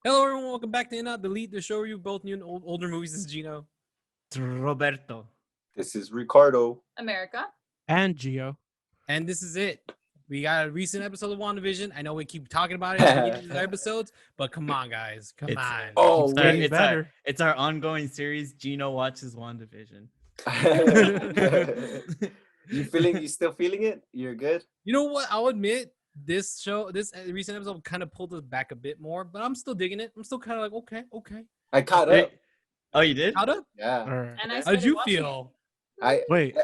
Hello, everyone. Welcome back to In Out Delete, the show review both new and older movies. This is Gino. Roberto. This is Ricardo. America. And Gio. And this is it. We got a recent episode of WandaVision. I know we keep talking about it at the beginning of the episodes, but come on, guys. Come on. Oh, it's our ongoing series. Gino watches WandaVision. You still feeling it? You're good? You know what? I'll admit, this recent episode kind of pulled us back a bit more, but I'm still digging it. I'm still kind of like, okay. I caught up. Oh, you did? Caught up? Yeah. All right. And How did you feel? Wait,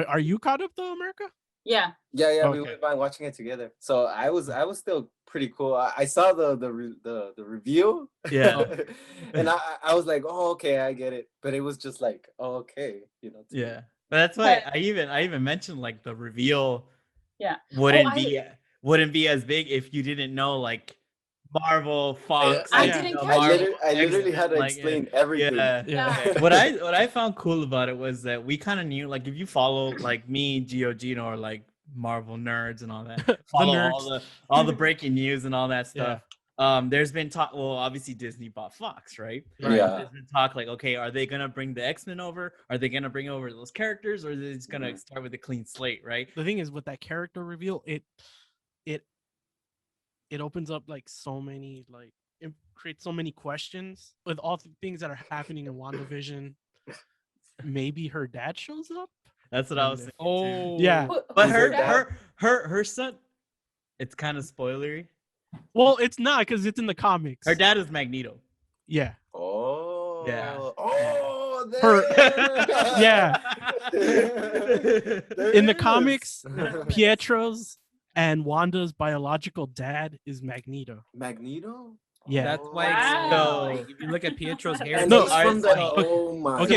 are you caught up though, America? Yeah. Yeah. Okay. We went by watching it together. So I was still pretty cool. I saw the review. Yeah. And I was like, oh, okay, I get it. But it was just like, oh, okay, Yeah. But that's why I even mentioned like the reveal. Yeah. Wouldn't be as big if you didn't know like Marvel, Fox. I like, didn't you know, catch Marvel, it. I literally had to like, explain everything. Yeah. What I found cool about it was that we kind of knew, like, if you follow like me, Gino, or like Marvel nerds and all that, follow all the breaking news and all that stuff. There's been talk. Well, obviously Disney bought Fox, right? Yeah. There's been talk like, okay, are they gonna bring the X-Men over? Are they gonna bring over those characters, or is it just gonna start with a clean slate, right? The thing is, with that character reveal, it opens up like so many, like it creates so many questions with all the things that are happening in WandaVision. Maybe her dad shows up. That's what I was thinking. Oh, yeah. But Who's her dad? her son, it's kind of spoilery. Well, it's not because it's in the comics. Her dad is Magneto. Yeah. Oh. Yeah. Oh. Her- yeah. There In the it is. comics, Pietro's and Wanda's biological dad is Magneto. Magneto? Yeah. That's why. Wow. If you look at Pietro's hair, And No, he's from the, funny. oh my Okay,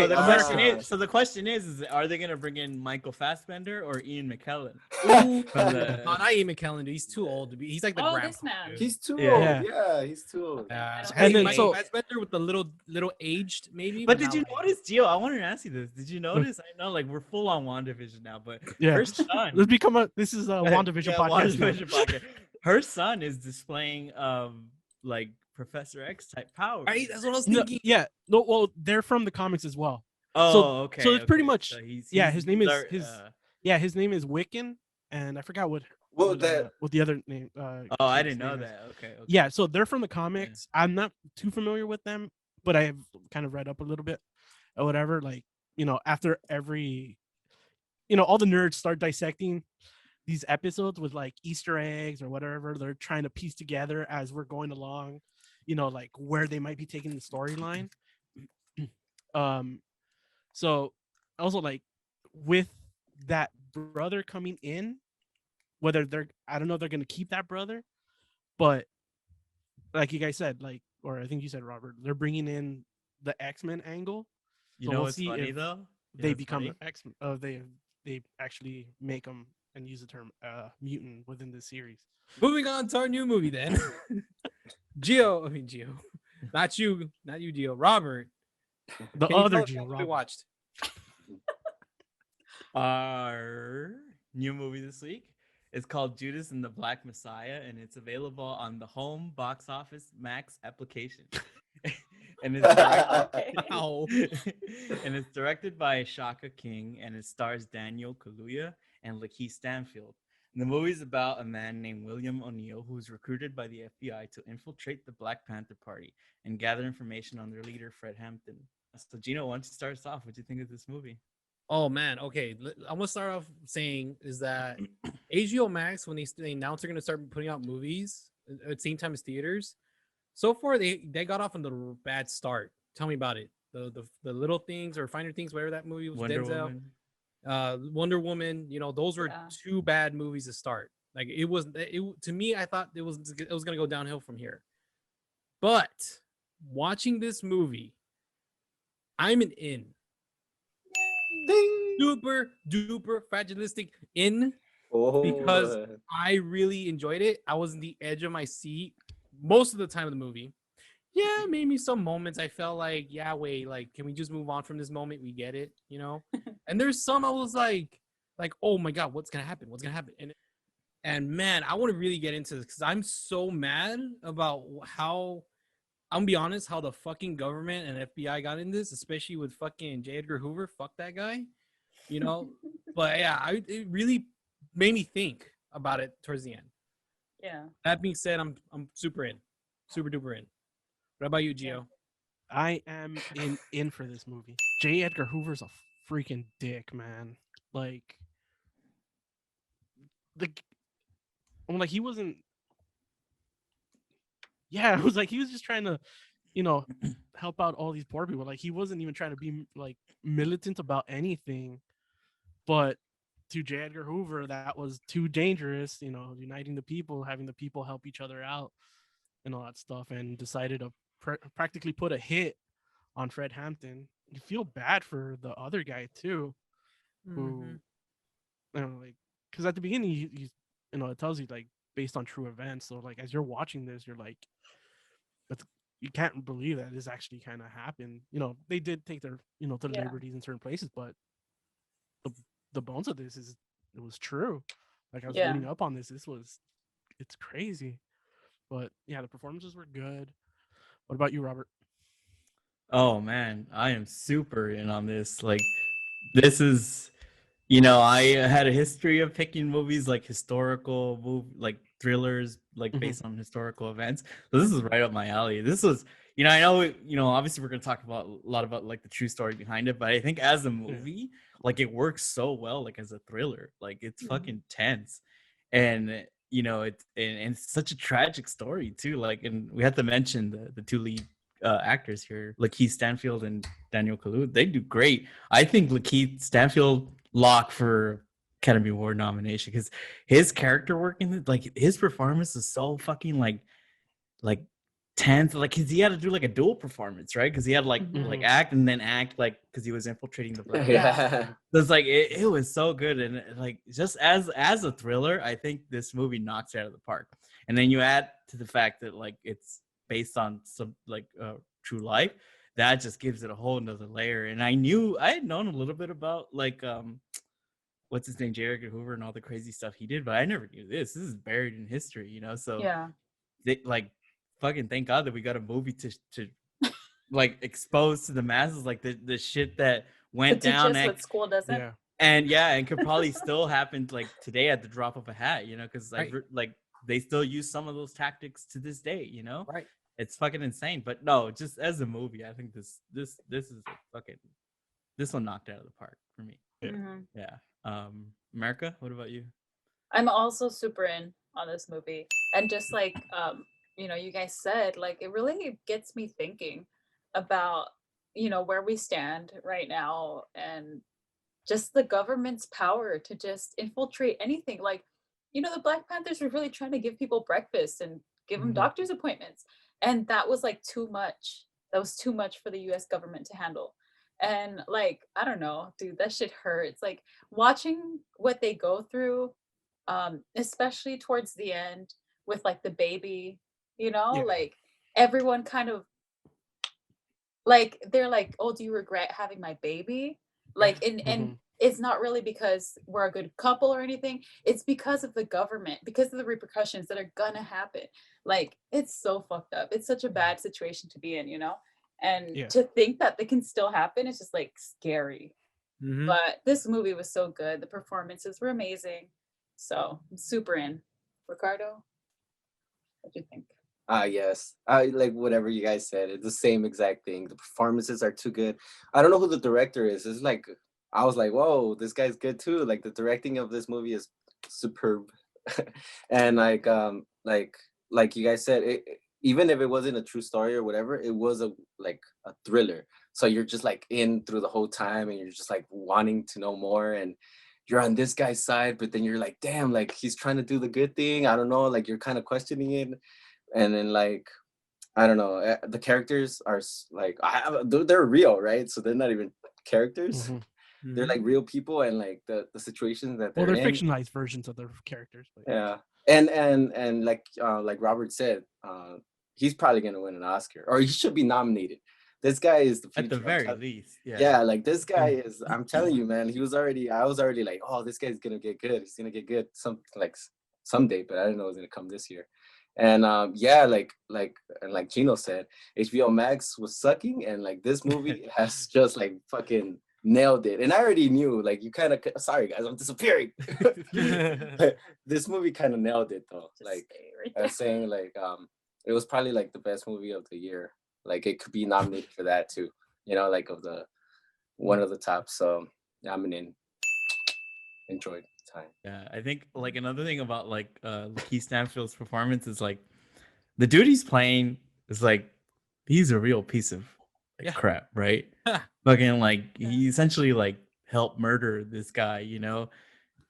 So the God. question is, are they gonna bring in Michael Fassbender or Ian McKellen? Ooh. From the- No, not Ian McKellen, dude. He's too old to be. He's like the grandpa. This man. dude. He's too Yeah. old. Yeah. Yeah, he's too old. And And then Michael so- Fassbender with the little aged maybe. But did you not like- notice, Gio? I wanted to ask you this. Did you notice? I know, like, we're full on WandaVision now, but Yeah. her son. This is a WandaVision podcast. now. WandaVision podcast. Her son is displaying like Professor X type powers. Right? That's what I was No, thinking. yeah. No, well, they're from the comics as well. Oh, okay. so it's pretty okay. much- So yeah, his name is- our- his- Yeah, his name is Wiccan, and I forgot what the other name. oh, I kid's didn't know name is. that. Okay. Yeah, so they're from the comics. I'm not too familiar with them, but I have kind of read up a little bit or whatever. Like, after every, all the nerds start dissecting these episodes with like Easter eggs or whatever they're trying to piece together as we're going along, like where they might be taking the storyline. So also like with that brother coming in, whether I don't know if they're gonna keep that brother, but like you guys said, like, or I think you said, Robert, they're bringing in the X-Men angle. You So know we'll what's see funny if though? You know They what's become funny? X-Men. They actually make them and use the term mutant within this series. Moving on to our new movie then. Gio. Not you, Gio. Robert. The Can you other tell us Gio, what we Robert. watched. Our new movie this week is called Judas and the Black Messiah, and it's available on the Home Box Office Max application. and it's directed, Ow. and it's directed by Shaka King, and it stars Daniel Kaluuya and Lakeith Stanfield. And the movie is about a man named William O'Neill who's recruited by the FBI to infiltrate the Black Panther Party and gather information on their leader, Fred Hampton. So, Gino, why don't you start us off? What do you think of this movie? Oh man, okay. I'm gonna start off saying is that HBO Max, when they announced they're gonna start putting out movies at the same time as theaters, so far they got off on the bad start. Tell me about it. The Little Things or Finer Things, whatever that movie was. Wonder Denzel, Woman. Wonder Woman. Those were Yeah. two bad movies to start. Like it was. To me, I thought it was gonna go downhill from here. But watching this movie, I'm an in. Ding. Super duper fragilistic in Oh. because I really enjoyed it. I was in the edge of my seat most of the time of the movie. Yeah, maybe some moments I felt like, yeah, wait, like, can we just move on from this moment? We get it, And there's some I was like, oh my God, what's gonna happen? What's gonna happen? And man, I want to really get into this because I'm so mad about how I'm gonna be honest, how the fucking government and FBI got in this, especially with fucking J. Edgar Hoover. Fuck that guy, you know. But yeah, it really made me think about it towards the end. Yeah. That being said, I'm super in, super duper in. What about you, Gio? I am in for this movie. J. Edgar Hoover's a freaking dick, man. Like I'm like he wasn't. Yeah, it was like he was just trying to, help out all these poor people. Like he wasn't even trying to be like militant about anything. But to J. Edgar Hoover, that was too dangerous. Uniting the people, having the people help each other out, and all that stuff, and decided to practically put a hit on Fred Hampton. You feel bad for the other guy too, who, like, because at the beginning, it tells you like based on true events. So like as you're watching this, you're like, you can't believe that this actually kind of happened. They did take their their liberties in certain places, but the bones of this is it was true. Like I was reading up on this. It's crazy. But yeah, the performances were good. What about you, Robert? Oh man, I am super in on this. Like, this is, I had a history of picking movies like like thrillers, like based on historical events. So this is right up my alley. This was, I know, obviously we're gonna talk about a lot about like the true story behind it, but I think as a movie, like it works so well, like as a thriller, like it's fucking tense, and it's such a tragic story too. Like, and we have to mention the two lead actors here, Lakeith Stanfield and Daniel Kaluuya. They do great. I think Lakeith Stanfield lock for Academy Award nomination because his character work in it, like his performance is so fucking like tense. Like, cause he had to do like a dual performance, right? Because he had like act and then act like because he was infiltrating the black. Yeah. So it's like it was so good, and like just as a thriller, I think this movie knocks it out of the park. And then you add to the fact that like it's based on some like true life, that just gives it a whole nother layer. And I had known a little bit about like what's his name, J. Edgar Hoover, and all the crazy stuff he did, but I never knew this. This is buried in history, So they, like, fucking thank God that we got a movie to like expose to the masses like the shit that went down. Teach us what school doesn't. Yeah. And could probably still happen like today at the drop of a hat, because like they still use some of those tactics to this day, Right. It's fucking insane. But no, just as a movie, I think this is fucking, this one knocked it out of the park for me. Yeah. America, what about you? I'm also super in on this movie, and just like you guys said, like it really gets me thinking about where we stand right now, and just the government's power to just infiltrate anything. Like, the Black Panthers were really trying to give people breakfast and give them doctor's appointments, and that was like too much. That was too much for the US government to handle. And like, I don't know, dude, that shit hurts. Like watching what they go through, especially towards the end with like the baby, like everyone kind of like, they're like, oh, do you regret having my baby? Like, and it's not really because we're a good couple or anything. It's because of the government, because of the repercussions that are gonna happen. Like, it's so fucked up. It's such a bad situation to be in, And to think that they can still happen is just like scary. But this movie was so good. The performances were amazing. So I'm super in. Ricardo, what do you think? Yes. I like whatever you guys said. It's the same exact thing. The performances are too good. I don't know who the director is. It's like, I was like, whoa, this guy's good too. Like the directing of this movie is superb. And like you guys said, even if it wasn't a true story or whatever, it was a thriller. So you're just like in through the whole time, and you're just like wanting to know more, and you're on this guy's side, but then you're like, damn, like he's trying to do the good thing. I don't know, like you're kind of questioning it. And then like, I don't know, the characters are like, they're real, right? So they're not even characters. They're like real people, and like the situations that they're they're in. fictionalized versions of their characters. But yeah. And like Robert said, he's probably gonna win an Oscar, or he should be nominated. This guy is the future. At the very least. Yeah, like this guy is, I'm telling you, man, I was already like, oh, this guy's gonna get good. He's gonna get good someday, but I didn't know it was gonna come this year. And yeah, like Gino said, HBO Max was sucking, and like this movie has just like fucking nailed it. And I already knew, like, you kind of, sorry guys, I'm disappearing. This movie kind of nailed it though. Just Like stay right I there. was saying, like it was probably like the best movie of the year. Like it could be nominated for that too. You know, like of the one of the top. So I'm an enjoyed time. Yeah, I think like another thing about like Lakeith Stanfield's performance is like the dude he's playing is like he's a real piece of like, Yeah. crap, right? Fucking like he essentially like helped murder this guy, you know,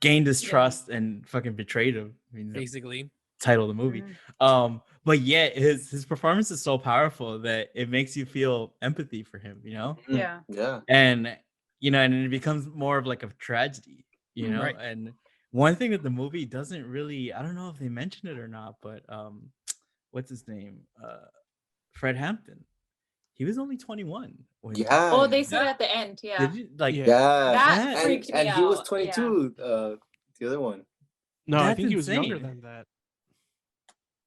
gained his Yeah. trust and fucking betrayed him. I mean, the Basically. title of the movie. Mhm. But yeah, his performance is so powerful that it makes you feel empathy for him, you know? Yeah. Yeah. And you know, and it becomes more of like a tragedy, you know. Right. And one thing that the movie doesn't really, I don't know if they mention it or not, but what's his name, Fred Hampton, he was only 21 when Yeah. Oh, they said at the end. Yeah. did you like Yeah. Yeah. That that- freaked me And he was out. 22. The other one. No, I That's think he was younger insane. than that.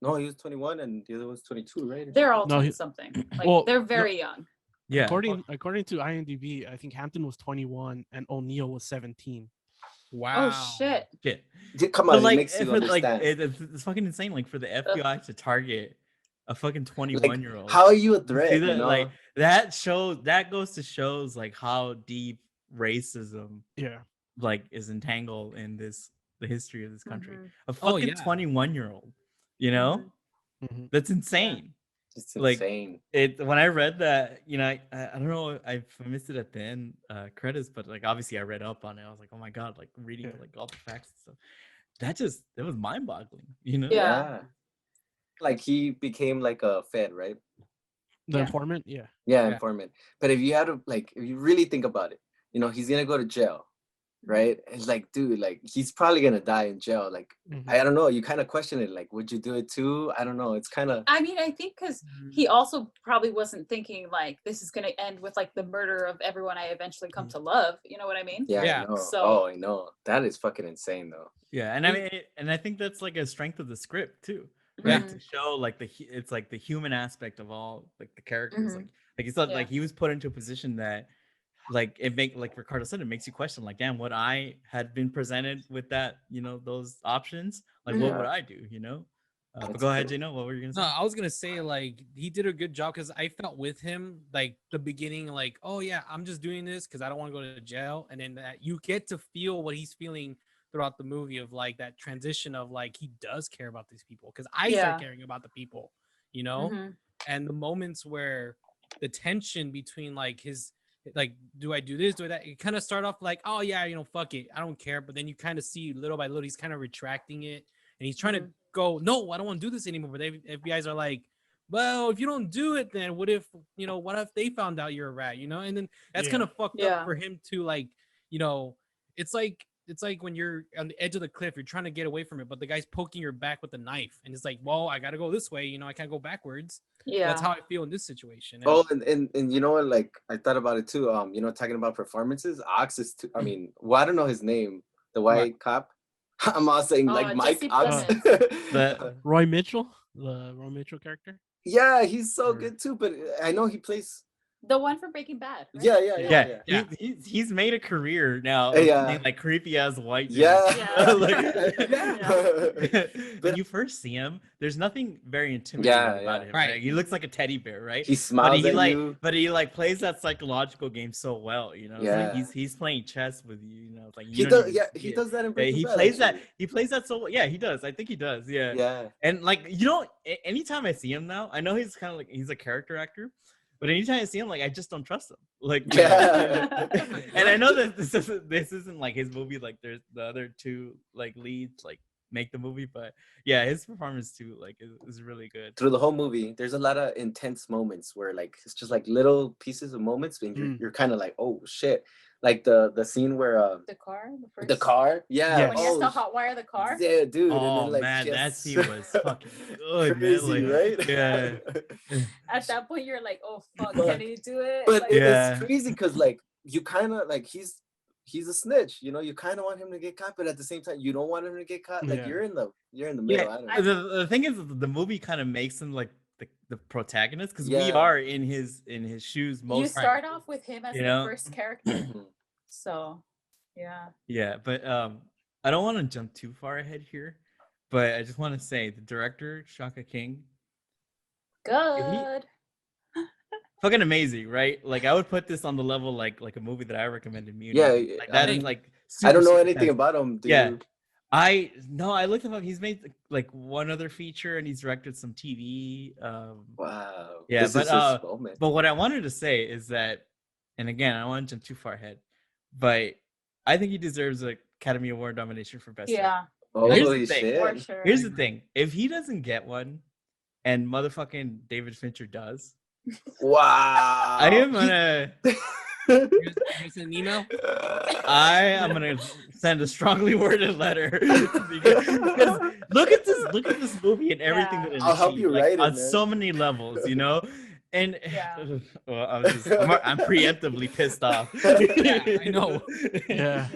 No, he was 21 and the other was 22, right? Or They're all No, 20 he- something. Like well, they're no- very young. yeah, According to IMDb, I think Hampton was 21 and O'Neill was 17. Wow. Oh shit. shit. Come But on, it like, makes you if it, like understand. it's fucking insane. Like for the FBI to target a fucking Like, 21-year-old. how are you a You threat? see You that? know? Like that goes to shows like how deep racism Yeah. like is entangled in the history of this country. Mhm. A Oh, fucking yeah. 21-year-old, you know? Mhm. That's insane. It's like, insane. It when I read that, you know, I don't know, I missed it at the end credits, but like obviously I read up on it. I was like, oh my god, like reading Yeah. like all the facts and stuff. That was mind-boggling, you know? Yeah. Like he became like a Fed, right? The Yeah. informant, yeah. Yeah, Yeah. informant. But if you had to, like, if you really think about it, you know, he's gonna go to jail, right? It's like, dude, like he's probably gonna die in jail. Like, Mhm. I don't know. You kind of question it. Like, would you do it too? I don't know. It's kind of. I mean, I think because he also probably wasn't thinking like this is gonna end with like the murder of everyone I eventually come to love. You know what I mean? Yeah, Yeah. I know. So- Oh, I know. That is fucking insane, though. Yeah, and I mean, and I think that's like a strength of the script too, right? Mhm. To show like it's like the human aspect of all like the characters. Mhm. Like he thought Yeah. like he was put into a position that like it make like Ricardo said, it makes you question like, damn, what I had been presented with that, you know, those options, like what Mhm. would I do, you know? But That's go ahead, true. Gino. What were you gonna No, say? I was gonna say like he did a good job because I felt with him like the beginning, like, oh yeah, I'm just doing this because I don't want to go to jail, and then that you get to feel what he's feeling throughout the movie of like that transition of like he does care about these people because I Yeah. start caring about the people, you know, Mhm. and the moments where the tension between like his like, do I do this, do I that? It kind of start off like, oh yeah, you know, fuck it, I don't care, but then you kind of see little by little he's kind of retracting it, and he's trying to Mhm. go, no, I don't want to do this anymore. But they FBI's are like, well, if you don't do it, then what if, you know, what if they found out you're a rat, you know? And then that's Yeah. kind of fucked Yeah. up for him to like, you know, it's like when you're on the edge of the cliff, you're trying to get away from it, but the guy's poking your back with a knife, and it's like, well, I gotta go this way, you know, I can't go backwards. Yeah. That's how I feel in this situation. Oh, and you know what? Like I thought about it too. You know, talking about performances, Ox is too. I mean, well, I don't know his name, the white cop. I'm all saying like Mike Jesse Ox. The- Roy Mitchell, the Roy Mitchell character. Yeah, he's so Or- good too. But I know he plays. The one from Breaking Bad. Right? Yeah. Yeah, he's made a career now. Yeah. Of playing, like creepy ass white dudes. Yeah. Like, But- when you first see him, there's nothing very intimidating Yeah, about yeah. him. Right. Right? He looks like a teddy bear, right? He smiles at like, you. but he like plays that psychological game so well. You know, it's like Yeah. he's playing chess with you. You know, it's like He you don't does. even Yeah, see he it. does that in Yeah, Breaking he Bad, plays that. actually. He plays that so well. Yeah, he does. I think he does. Yeah. Yeah. And like, you know, anytime I see him now, I know he's kind of like he's a character actor, but anytime I see him, like I just don't trust him. Like, Yeah. and I know that this isn't like his movie. Like, there's the other two like leads like make the movie, but yeah, his performance too like is really good. Through the whole movie, there's a lot of intense moments where like it's just like little pieces of moments, and you're kind of like, oh shit, like the scene where The car. the car, yeah, Yes. When he has to hotwire the car. yeah, dude, and Oh then, like, man, that just scene was fucking good, crazy, man. Like, right? yeah. At that point, you're like, oh fuck, But- can he do it? But Like, it's Yeah. crazy because like you kind of like he's a snitch. You know, you kind of want him to get caught, but at the same time, you don't want him to get caught. Like Yeah. you're in the middle. Yeah, I don't know. the thing is, the movie kind of makes him like the protagonist because we Yeah. are in his shoes most. You start off with him as you the know? first character, so yeah. Yeah, but I don't want to jump too far ahead here, but I just want to say the director Shaka King, Good. fucking amazing, right? Like I would put this on the level like a movie that I recommended Muni. Yeah, like that I is mean, like I don't know super anything fantastic. about him, dude. Yeah. I looked him up. He's made like one other feature and he's directed some TV. Wow. Yeah, This but is his moment. but what I wanted to say is that, and again, I don't want to jump too far ahead, but I think he deserves an Academy Award nomination for best. Yeah, Here's Holy the thing. shit. for sure. Here's the thing: if he doesn't get one, and motherfucking David Fincher does, Wow. I am gonna. Here's an email. I am gonna send a strongly worded letter because look at this movie and everything Yeah. that it I'll help achieved, you like, write it, on man. so many levels, you know. And Yeah. well, I'm preemptively pissed off. Yeah, I know. Yeah.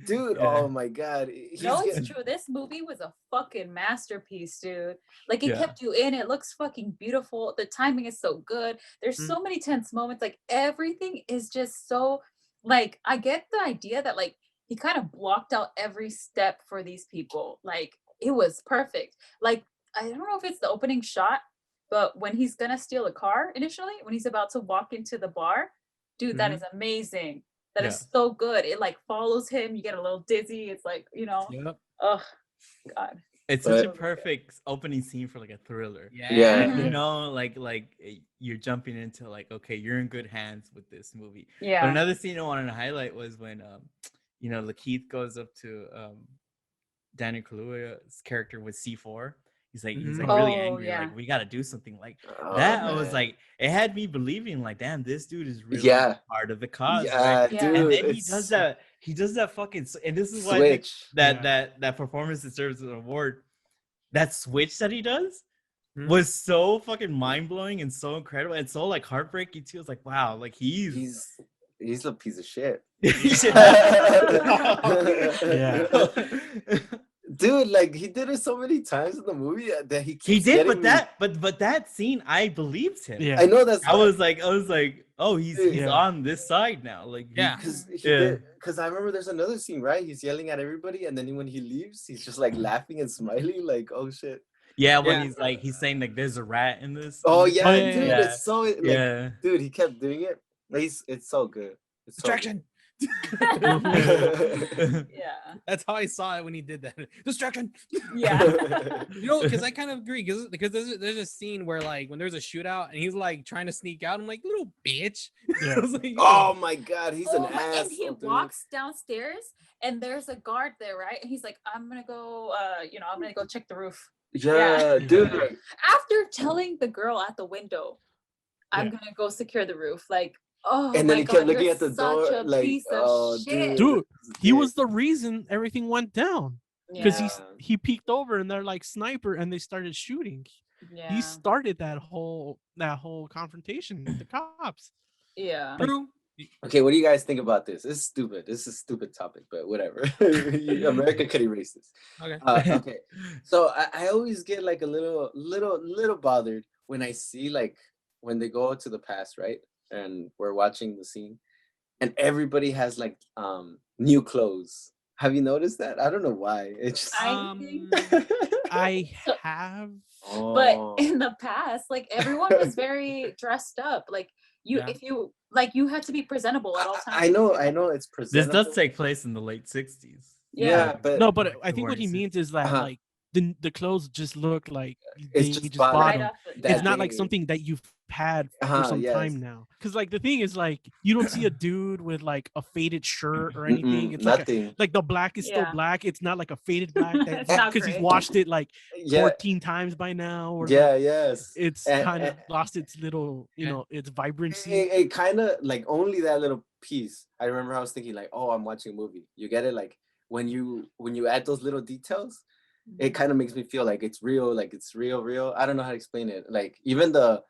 Dude, Yeah. oh my god. He's No, it's getting- true. This movie was a fucking masterpiece, dude. Like it Yeah. kept you in. It looks fucking beautiful. The timing is so good. There's so many tense moments. Like everything is just so like I get the idea that like he kind of blocked out every step for these people. Like it was perfect. Like I don't know if it's the opening shot, but when he's gonna steal a car initially, when he's about to walk into the bar, dude, that is amazing. That is so good. It like follows him. You get a little dizzy. It's like, you know, Yep. oh God. It's such a But- perfect opening scene for like a thriller. Yeah. Mhm. You know, like you're jumping into like, okay, you're in good hands with this movie. Yeah. But another scene I wanted to highlight was when you know, Lakeith goes up to Daniel Kaluuya's character with C4. He's like really Oh, angry. yeah. Like we got to do something like Oh, that. I was man. like, it had me believing like, damn, this dude is really Yeah. part of the cause. Yeah, right? Yeah. dude. And then he it's does that. He does that fucking. And this is why I think switch. that performance deserves an award. That switch that he does Mhm. was so fucking mind blowing and so incredible and so like heartbreaking too. It's like, wow, like he's He's a piece of shit. Yeah. Dude, like he did it so many times in the movie that he keeps He did, getting but that scene, I believed him. Yeah. I know that's I was like, oh, he's Yeah. on this side now. Like, Yeah. because I remember there's another scene, right? He's yelling at everybody, and then when he leaves, he's just like laughing and smiling, like, oh shit. yeah, when Yeah. he's saying like, there's a rat in this. Oh yeah, yeah, dude, yeah. it's so like, Yeah. dude, he kept doing it. It's so good. It's so Distraction. good. Yeah. That's how I saw it when he did that. Distraction. Yeah. You know, because I kind of agree. Because there's a scene where like when there's a shootout and he's like trying to sneak out. I'm like, little bitch. Yeah. I was like, Oh my god, he's an Oh, my- ass. and he walks downstairs and there's a guard there, right? And he's like, I'm gonna go I'm gonna go check the roof. Yeah, dude. Yeah. After telling the girl at the window, I'm Yeah. gonna go secure the roof. Like, oh And my then he kept God, looking you're at the such door, a like, piece of oh, shit. Dude, he Yeah. was the reason everything went down because Yeah. he peeked over and they're like sniper and they started shooting. Yeah. He started that whole confrontation with the cops. Yeah. True. Okay, what do you guys think about this? This is stupid. This is a stupid topic, but whatever. America could erase this. Okay. Okay, so I always get like a little bothered when I see like when they go to the past, right? And we're watching the scene, and everybody has like new clothes. Have you noticed that? I don't know why. It's just I think, I So- have. Oh. but in the past, like everyone was very dressed up. Like Yeah. if you like, you had to be presentable at all times. I know it's This presentable. does take place in the late 60s. Yeah, but No, but like I the think what he worst. means is that Uh-huh. like the clothes just look like It's they just just bought bought right them. off the- that It's not like day. something that you've had for Uh-huh, some yes. time now. Because like the thing is like you don't see a dude with like a faded shirt or anything. Mm-mm, It's like nothing. like the black is still Yeah. black. It's not like a faded black It's not because he's great. washed it like Yeah, 14 times by now. Or yeah, like, yes. it's And- kind of and- lost its little, Yeah. its vibrancy. It kind of like only that little piece. I remember I was thinking like, oh, I'm watching a movie. You get it? Like when you add those little details, it kind of makes me feel like it's real. Like it's real. I don't know how to explain it. Like even the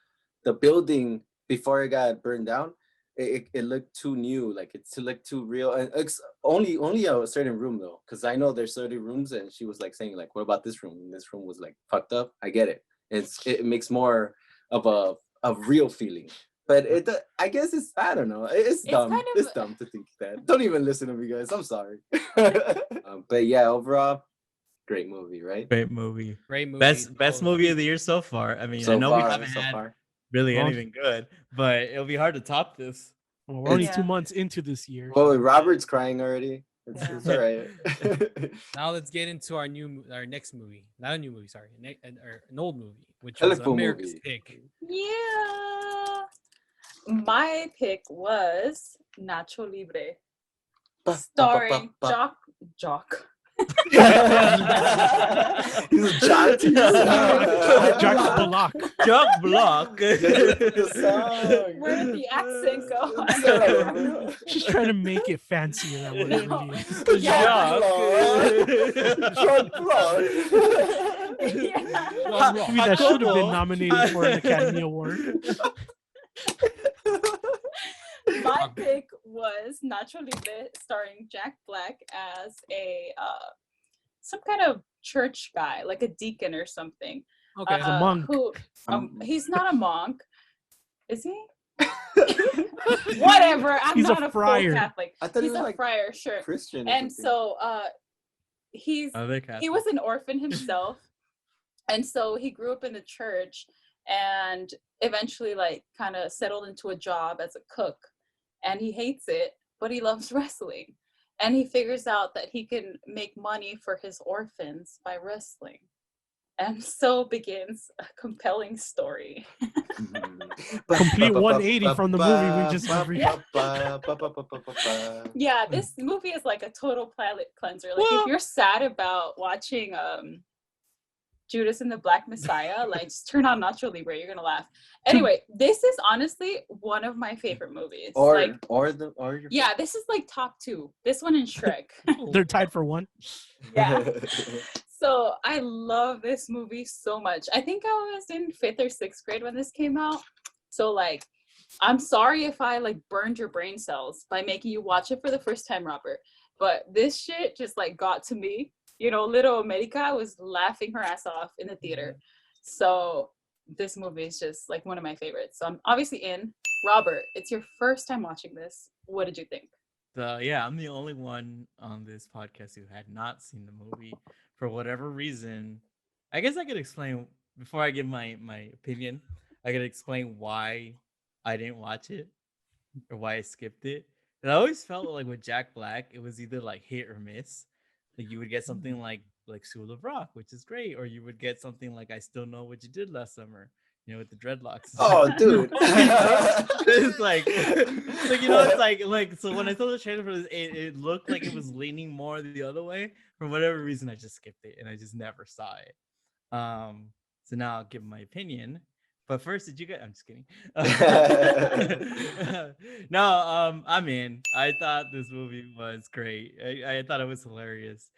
building before it got burned down, it looked too new, like it looked too real. And it's only a certain room though, because I know there's certain rooms, and she was like saying like, what about this room? And this room was like fucked up. I get it. It makes more of a real feeling. But I guess I don't know. It's dumb. kind of- It's dumb to think that. Don't even listen to me, guys. I'm sorry. But yeah, overall, great movie, right? Great movie. Great movie. Best movie of the year so far. I mean, I So know we far, haven't so had far. really Well, anything good, but it'll be hard to top this. Well, we're only Yeah. 2 months into this year. Well, so- Robert's crying already. Yeah. It's all right. Now let's get into our next movie. Not a new movie, sorry, an old movie, which Colorful was America's movie. Pick. Yeah. My pick was Nacho Libre, starring Jock. He's a jock to yourself. Jack Black. Jock Block. The song. Where did the accent go? She's trying to make it fancier than what it No. really is. Jock. Jock Block. Yeah. Movie that should have been nominated for an Academy Award. My pick was Nacho Libre, starring Jack Black as a some kind of church guy, like a deacon or something. Okay. As a monk. He's not a monk, is he? Whatever. I'm He's a not a friar. full Catholic. I thought he He's was a like friar, sure. Christian. or And something. so he was an orphan himself, and so he grew up in the church and eventually like kind of settled into a job as a cook, and he hates it, but he loves wrestling, and he figures out that he can make money for his orphans by wrestling, and so begins a compelling story. Complete 180 from the movie we just reviewed. Yeah, this movie is like a total palate cleanser. Like if you're sad about watching Judas and the Black Messiah, like just turn on Nacho Libre, you're gonna laugh. Anyway, this is honestly one of my favorite movies. Yeah, this is like top 2. This one and Shrek. They're tied for 1. Yeah. So I love this movie so much. I think I was in 5th or 6th grade when this came out. So like, I'm sorry if I like burned your brain cells by making you watch it for the first time, Robert. But this shit just like got to me. You know, little America was laughing her ass off in the theater. So this movie is just like one of my favorites. So I'm obviously in. Robert, it's your first time watching this. What did you think? Yeah, I'm the only one on this podcast who had not seen the movie for whatever reason. I guess I could explain before I give my opinion. I could explain why I didn't watch it or why I skipped it. And I always felt like with Jack Black, it was either like hit or miss. Like you would get something like School of Rock, which is great, or you would get something like I Still Know What You Did Last Summer, you know, with the dreadlocks. Oh, dude. It's like you know, it's like so when I saw the trailer for this, it looked like it was leaning more the other way. For whatever reason, I just skipped it and I just never saw it. So now I'll give my opinion. But first, did you get? I'm just kidding. No, I'm in. I thought this movie was great. I thought it was hilarious.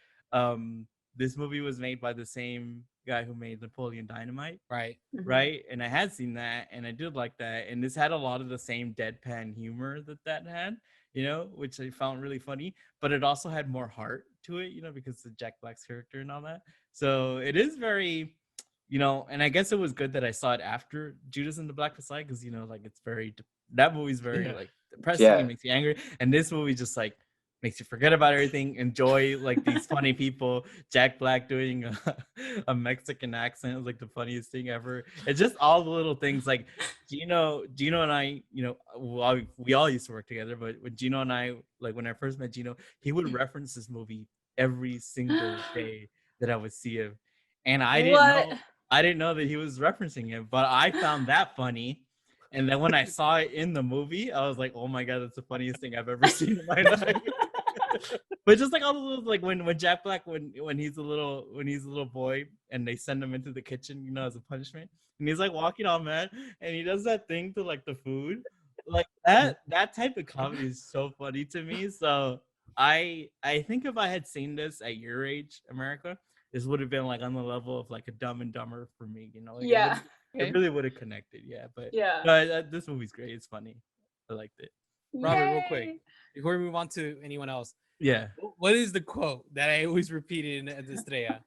This movie was made by the same guy who made Napoleon Dynamite, Right. right? And I had seen that, and I did like that. And this had a lot of the same deadpan humor that had, you know, which I found really funny. But it also had more heart to it, you know, because of Jack Black's character and all that. So it is very, you know, and I guess it was good that I saw it after Judas and the Black Messiah, because, you know, like it's very, that movie's very like depressing, Yeah. it makes you angry. And this movie just like makes you forget about everything, enjoy like these funny people. Jack Black doing a Mexican accent is like the funniest thing ever. It's just all the little things. Like Gino and I, you know, we all used to work together, but when Gino and I, like when I first met Gino, he would reference this movie every single day that I would see him. And I didn't know that he was referencing it, but I found that funny. And then when I saw it in the movie, I was like, oh my God, that's the funniest thing I've ever seen in my life. But just like all the little, like when Jack Black, when he's a little boy and they send him into the kitchen, you know, as a punishment, and he's like walking all mad and he does that thing to like the food, like that type of comedy is so funny to me. So I think if I had seen this at your age, America, this would have been like on the level of like a Dumb and Dumber for me, you know? Like Yeah. it really would have connected, yeah. But Yeah. no, this movie's great. It's funny. I liked it. Robert, real quick. Yay! Before we move on to anyone else, Yeah. what is the quote that I always repeated in the Estrella?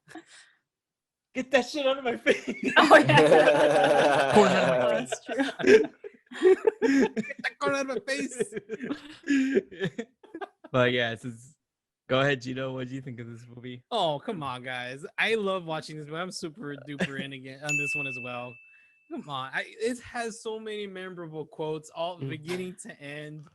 Get that shit out of my face. Oh yeah. Corner of my Oh, face. that's true. Get that corner out of my face. But yeah, go ahead, Gino. What do you think of this movie? Oh, come on, guys. I love watching this, but I'm super duper in again on this one as well. Come on. It has so many memorable quotes, all beginning to end.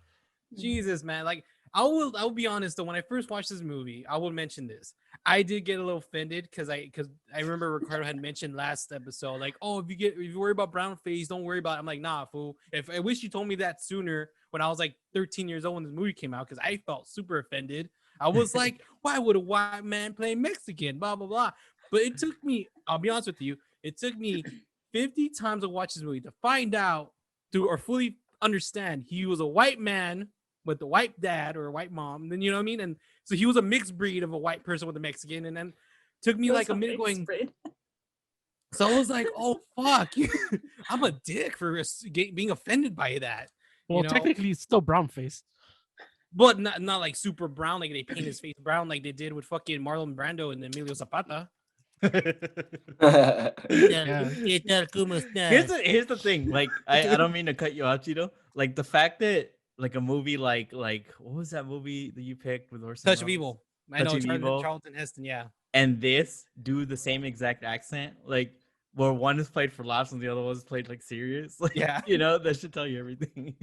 Jesus, man. Like, I'll be honest though, when I first watched this movie, I will mention this. I did get a little offended because I remember Ricardo had mentioned last episode, like, oh, if you worry about brown face, don't worry about it. I'm like, nah, fool. If I wish you told me that sooner when I was like 13 years old when this movie came out, because I felt super offended. I was like, why would a white man play Mexican? Blah blah blah. But it took me, I'll be honest with you, it took me 50 times to watch this movie to find out or fully understand he was a white man with a white dad or a white mom. Then you know what I mean? And so he was a mixed breed of a white person with a Mexican. And then took me like a minute going. So I was like, oh fuck, I'm a dick for being offended by that. Well, you know? technically, it's still brown face. But not like super brown, like they paint his face brown like they did with fucking Marlon Brando and Emilio Zapata. Here's the thing. Like, I don't mean to cut you off, Cheeto. Like the fact that like a movie like what was that movie that you picked with Orson Touch of Welles? Evil. I Touch know of Evil. Charlton Heston, yeah. And this do the same exact accent, like where one is played for laughs and the other one is played like serious. Like, Yeah. you know, that should tell you everything.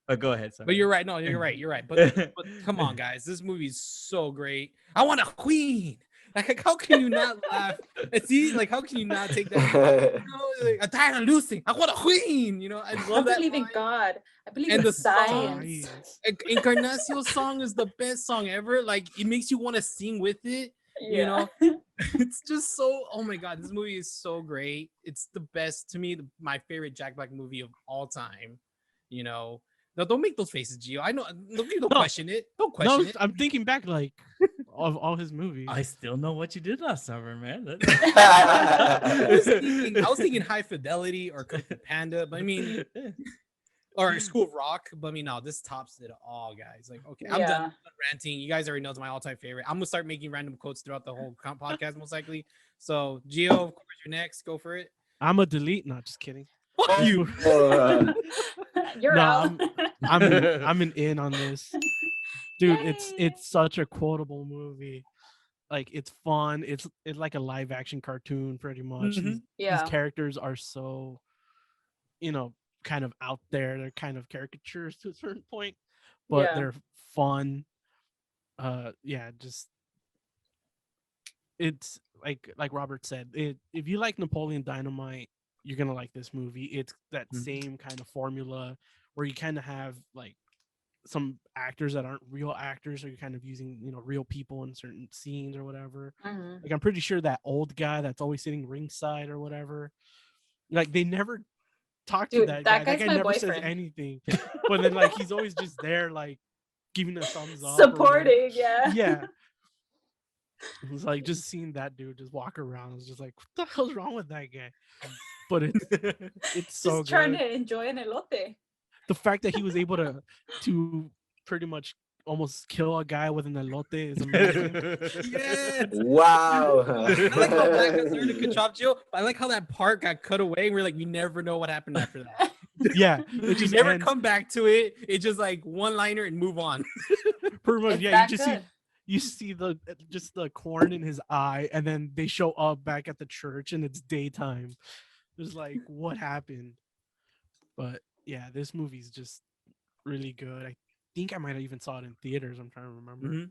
But go ahead. Sorry. But you're right. No, you're right. But come on, guys. This movie is so great. I want a queen. Like, how can you not laugh? See, like, how can you not take that? You know, like, I'm tired of losing. I want a queen. You know, I I love that. believe in line. God. I believe And in the science. Encarnacion's song is the best song ever. Like, it makes you want to sing with it. You know, it's just so. Oh my god, this movie is so great. It's the best to me. My favorite Jack Black movie of all time. You know. No, don't make those faces, Gio. I know. Don't question it. Don't question it. I'm thinking back, like, of all his movies. I still know what you did last summer, man. I was thinking High Fidelity or Kung Fu Panda, but I mean, or School of Rock. But I mean, no, this tops it all, guys. Like, okay, I'm done ranting. You guys already know it's my all-time favorite. I'm gonna start making random quotes throughout the whole podcast, most likely. So, Gio, of course, you're next. Go for it. I'm a delete. Not just kidding. Fuck you. You're out. I'm an in on this, dude. Yay. It's such a quotable movie. Like, it's fun. It's like a live action cartoon, pretty much. Mhm. These characters are so, you know, kind of out there. They're kind of caricatures to a certain point, but they're fun. Just it's like Robert said. If you like Napoleon Dynamite, you're gonna like this movie. It's that same kind of formula where you kind of have like some actors that aren't real actors, or you're kind of using, you know, real people in certain scenes or whatever. Like, I'm pretty sure that old guy that's always sitting ringside or whatever, like, they never talk to that guy. That guy never says anything, but then like he's always just there, like giving a thumbs up, supporting. Yeah. It was like just seeing that dude just walk around. I was just like, what the hell's wrong with that guy? But it's so just trying good. to enjoy an elote. The fact that he was able to pretty much almost kill a guy with an elote is amazing. Yes. Wow. I like how Black has learned to control Gio. I like how that part got cut away. We're like, we never know what happened after that. Yeah, it You just never ends. come back to it. It's just like one liner and move on. Pretty much, It's yeah. that You just see the corn in his eye, and then they show up back at the church, and it's daytime. It's like, what happened? But yeah, this movie's just really good. I think I might have even saw it in theaters. I'm trying to remember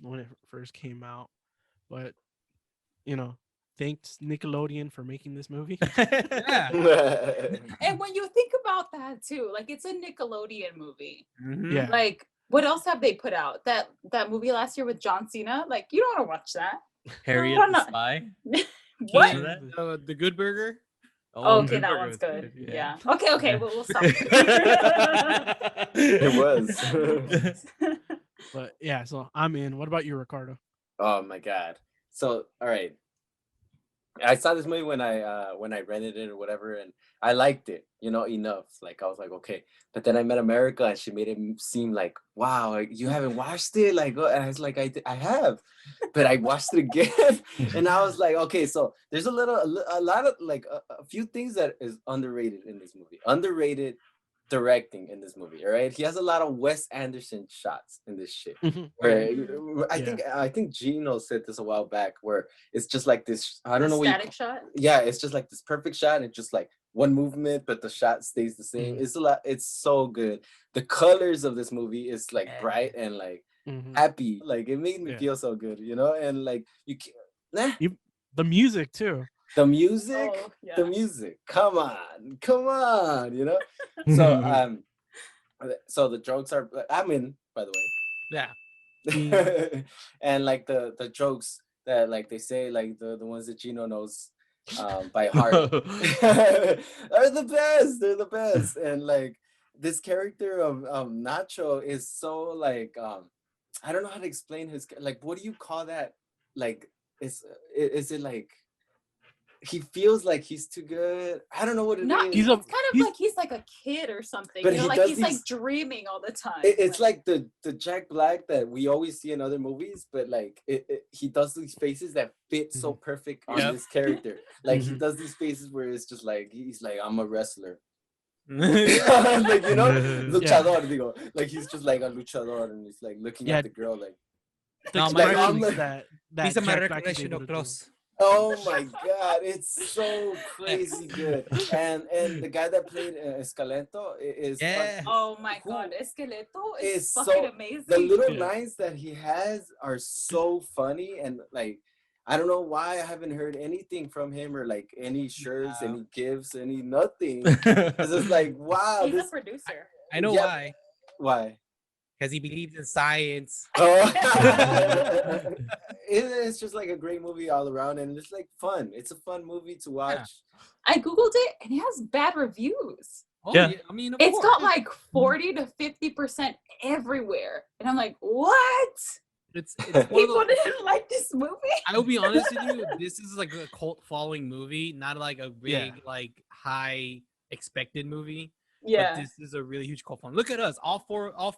when it first came out. But, you know, thanks Nickelodeon for making this movie. Yeah. And when you think about that too, like, it's a Nickelodeon movie. Yeah. Like, what else have they put out? That movie last year with John Cena? Like, you don't want to watch that. Harriet No, the no. Spy. What? Remember that? The Good Burger. Oh, okay, Good that Burger one's was good. good, Yeah. Okay, we'll stop. It was. But yeah, so I'm in. What about you, Ricardo? Oh my god. So, all right. I saw this movie when I rented it or whatever, and I liked it, enough. Like I was like, okay. But then I met America, and she made it seem like, wow, like, you haven't watched it, like, and I was like, I have, but I watched it again, and I was like, okay, so there's a lot of like a few things that is underrated in this movie. Underrated directing in this movie. All right, he has a lot of Wes Anderson shots in this shit. Where I think Gino said this a while back, where it's just like this. I don't know what static shot. Yeah, it's just like this perfect shot, and it's just like one movement, but the shot stays the same. It's a lot. It's so good. The colors of this movie is like bright and like happy. Like it made me feel so good, and like you can't. The music too. The music, the music. Come on. So so the jokes are. I'm in, by the way. Yeah. And like the jokes that like they say, like the ones that Gino knows by heart are the best. They're the best. And like this character of Nacho is so like I don't know how to explain his, like, what do you call that? Like is it like he feels like he's too good? I don't know what it is. It's kind of like he's like a kid or something. But like he's like dreaming all the time. It's like the Jack Black that we always see in other movies, but like he does these faces that fit so perfect on this character. Like he does these faces where it's just like he's like, I'm a wrestler. Like, luchador, digo. Like he's just like a luchador, and he's like looking at the girl like. No, that he's a Jack Black is recollection able of to do. Cross. Oh my god, it's so crazy good. And the guy that played Escalento is oh my god, Esqueleto is so fucking amazing. The little lines that he has are so funny, and like I don't know why I haven't heard anything from him, or like any shirts, any gifts, any nothing. It's just like, wow, he's a producer. I know why. Why? Because he believes in science. Oh. It's just like a great movie all around, and it's like fun. It's a fun movie to watch. Yeah. I googled it, and it has bad reviews. Oh, yeah. I mean, it's got like 40 to 50% everywhere, and I'm like, what? It's people didn't like this movie. I will be honest with you. This is like a cult following movie, not like a big like high expected movie. Yeah, but this is a really huge cult following. Look at us, all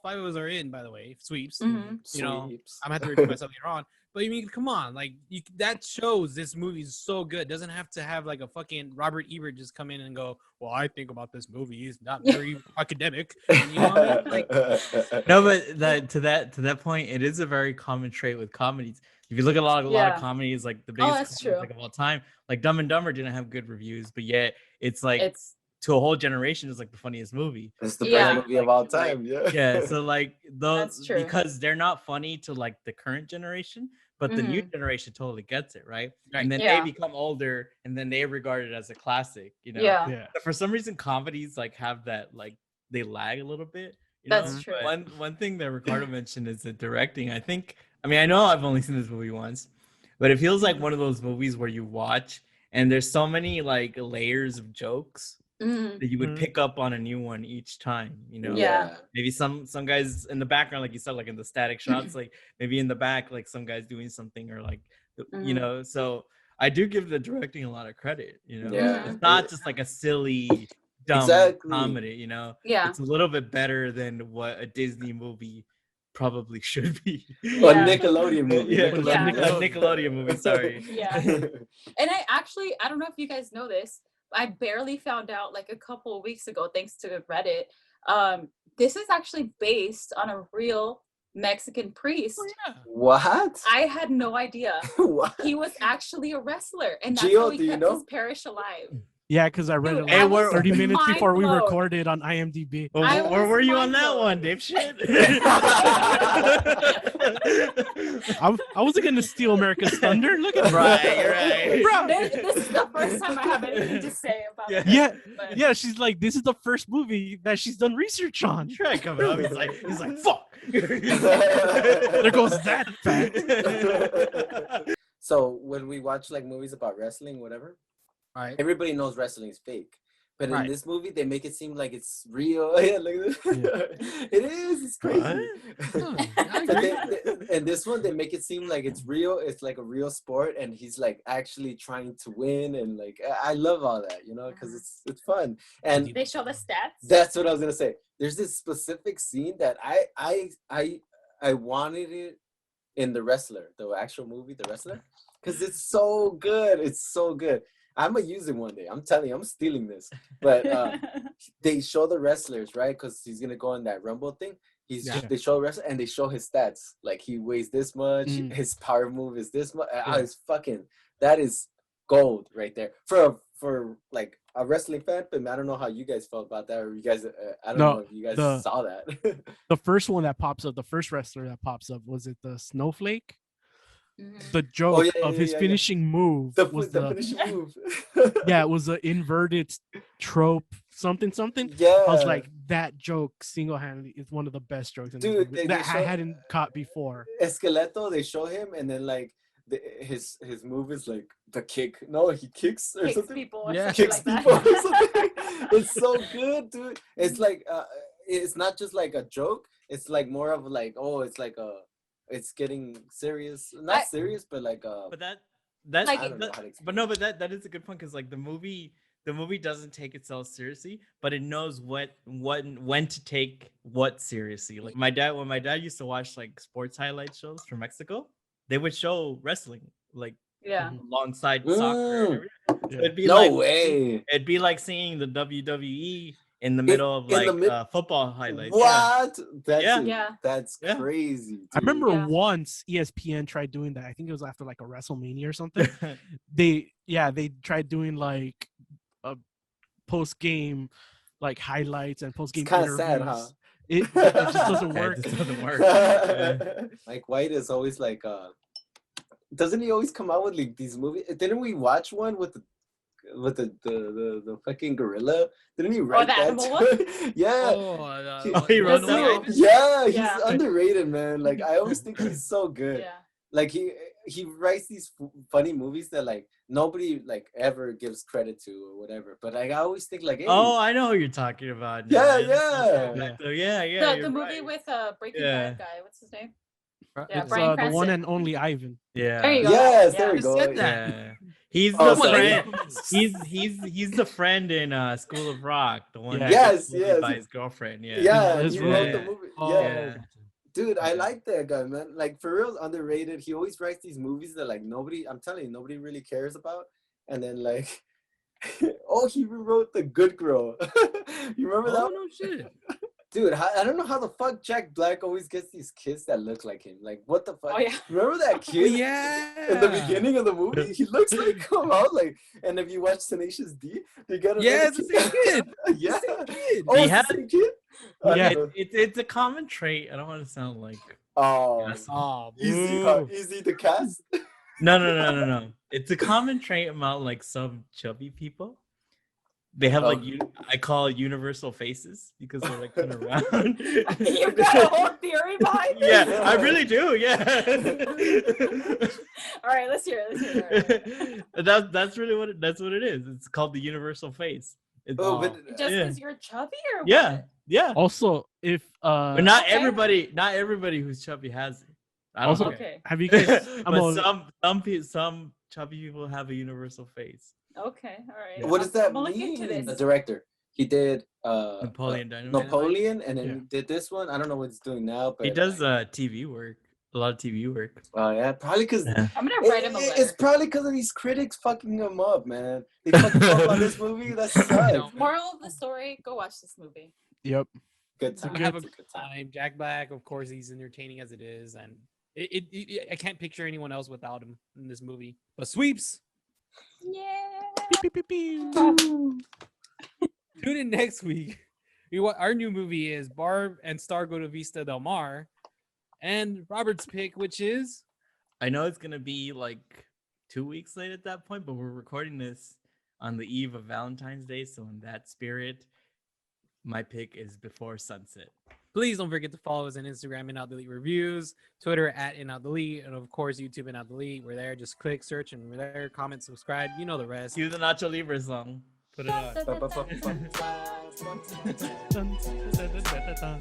five of us are in. By the way, sweeps. I'm gonna have to repeat myself later on. But I mean, come on, like that shows this movie is so good. It doesn't have to have like a fucking Robert Ebert just come in and go, well, I think about this movie. It's not very academic. And, you know what I mean? Like, no, but to that point, it is a very common trait with comedies. If you look at a lot of comedies, like the biggest like of all time, like Dumb and Dumber didn't have good reviews, but yet it's like to a whole generation is like the funniest movie. It's the best movie of all time. Yeah. So like those, because they're not funny to like the current generation, but the new generation totally gets it, right? And then they become older, and then they regard it as a classic, Yeah. But for some reason, comedies like have that, like they lag a little bit. That's true. One thing that Ricardo mentioned is the directing. I know I've only seen this movie once, but it feels like one of those movies where you watch and there's so many like layers of jokes that you would pick up on a new one each time, maybe some guys in the background, like you said, like in the static shots, like maybe in the back, like some guys doing something, or like so I do give the directing a lot of credit. It's not just like a silly dumb comedy, it's a little bit better than what a Disney movie probably should be. A Nickelodeon movie. A Nickelodeon movie, sorry. And I don't know if you guys know this, I barely found out like a couple of weeks ago, thanks to Reddit. This is actually based on a real Mexican priest. What? I had no idea. What? He was actually a wrestler, and that's how he kept his parish alive. Yeah, because I read it like 30 minutes before we recorded on IMDb. Where were you on that one, dipshit? I wasn't going to steal America's thunder. Look at right. Bro. This is the first time I have anything to say about it. Yeah, she's like, this is the first movie that she's done research on. Right, coming up. He's like, fuck. There goes that fact. So when we watch like movies about wrestling, whatever, everybody knows wrestling is fake. But in this movie, they make it seem like it's real. It is. It's crazy. and this one they make it seem like it's real. It's like a real sport, and he's like actually trying to win, and like I love all that, you know, because it's fun. And They show the stats. that's what I was gonna say. There's this specific scene that I wanted it in The Wrestler, the actual movie, The Wrestler, because it's so good. It's so good. I'm gonna use it one day. I'm telling you, I'm stealing this. But they show the wrestlers, right? Because he's gonna go on that Rumble thing. They show wrestler and they show his stats. Like he weighs this much, his power move is this much. It's fucking, that is gold right there for like a wrestling fan. But I don't know how you guys felt about that, or you guys. I don't know if you guys saw that. The first one that pops up, the first wrestler that pops up, was it the Snowflake? The joke of his finishing move was the finishing move. it was an inverted trope, something. Yeah, I was like, that joke single-handedly is one of the best jokes in dude, the movie that I hadn't caught before. Esqueleto, they show him, and then like his move is like the kick. No, he kicks or something. People or Kicks something people like or something. It's so good, dude. It's like it's not just like a joke. It's like more of like, oh, it's like it's getting serious. Not serious, but like But that I don't know how to explain. but no, but that is a good point, because like the movie doesn't take itself seriously, but it knows when to take what seriously. Like when my dad used to watch like sports highlight shows from Mexico, they would show wrestling like alongside soccer. And everything. So it'd be way. It'd be like seeing the WWE in the middle of like football highlights. What? Yeah. That's crazy. Dude. I remember once ESPN tried doing that. I think it was after like a WrestleMania or something. they tried doing like a post game like highlights and post game interviews. Kind of sad, huh? It just doesn't work. It just doesn't work. Mike White is always like doesn't he always come out with like these movies? Didn't we watch one with the fucking gorilla? Didn't he write the that? animal one? Yeah. He wrote that? Yeah, he's underrated, man. Like I always think he's so good. Yeah. Like he writes these funny movies that like nobody like ever gives credit to or whatever. But like, I always think like, hey, I know who you're talking about. Yeah. The movie with Breaking Bad guy. What's his name? It's Bryan the Cranston. one and only Ivan. Yeah. There you go. Yes, there we go. Said that. He's Oh, the sorry. friend. He's the friend in School of Rock. The one that Yes, gets bullied by his girlfriend. Yeah. Yeah, That's he right. wrote the movie. Yeah. Dude, I like that guy, man. Like for real, underrated. He always writes these movies that like I'm telling you, nobody really cares about. And then like, he rewrote The Good Girl. You remember that? No shit. Dude, I don't know how the fuck Jack Black always gets these kids that look like him. Like, what the fuck? Oh, yeah. Remember that kid? Yeah. In the beginning of the movie, he looks like come out like. And if you watch Tenacious D, they got it's the same kid. Yeah. Kid. Oh, it's the same kid. Yeah. It's a common trait. I don't want to sound like Oh, easy to cast. No. It's a common trait among like some chubby people. They have like I call it universal faces because they're like kind of round. You got a whole theory behind it? Yeah, I really do. Yeah. All right, let's hear it. All right. That's really what it is. It's called the universal face. It's, but Just because you're chubby or yeah, what? yeah. Also, if But not everybody who's chubby has it. I don't Also, know. Okay. have you guys? But some chubby people have a universal face. Okay. All right. What does that I'm gonna look into mean? this. The director. He did Napoleon Dynamite. Napoleon, and then Yeah. he did this one. I don't know what he's doing now, but He does TV work. A lot of TV work. Oh yeah, probably because Yeah. I'm gonna write him a letter. it's probably because of these critics fucking him up, man. They fucking up on this movie. That sucks. Moral of the story: go watch this movie. Yep. Good time. Have a Good good time. Jack Black, of course, he's entertaining as it is, and I can't picture anyone else without him in this movie. But sweeps. Yeah. Pew, pew, pew, pew. Tune in next week. Our new movie is Barb and Star Go to Vista Del Mar, and Robert's pick, which is I know it's gonna be like 2 weeks late at that point, but we're recording this on the eve of Valentine's Day, so in that spirit, my pick is Before Sunset. Please don't forget to follow us on Instagram, InOutDelete Reviews, Twitter at InOutDelete, and of course YouTube InOutDelete. We're there. Just click, search, and we're there. Comment, subscribe. You know the rest. Cue the Nacho Libre song. Put it on. Dun, dun, dun, dun, dun.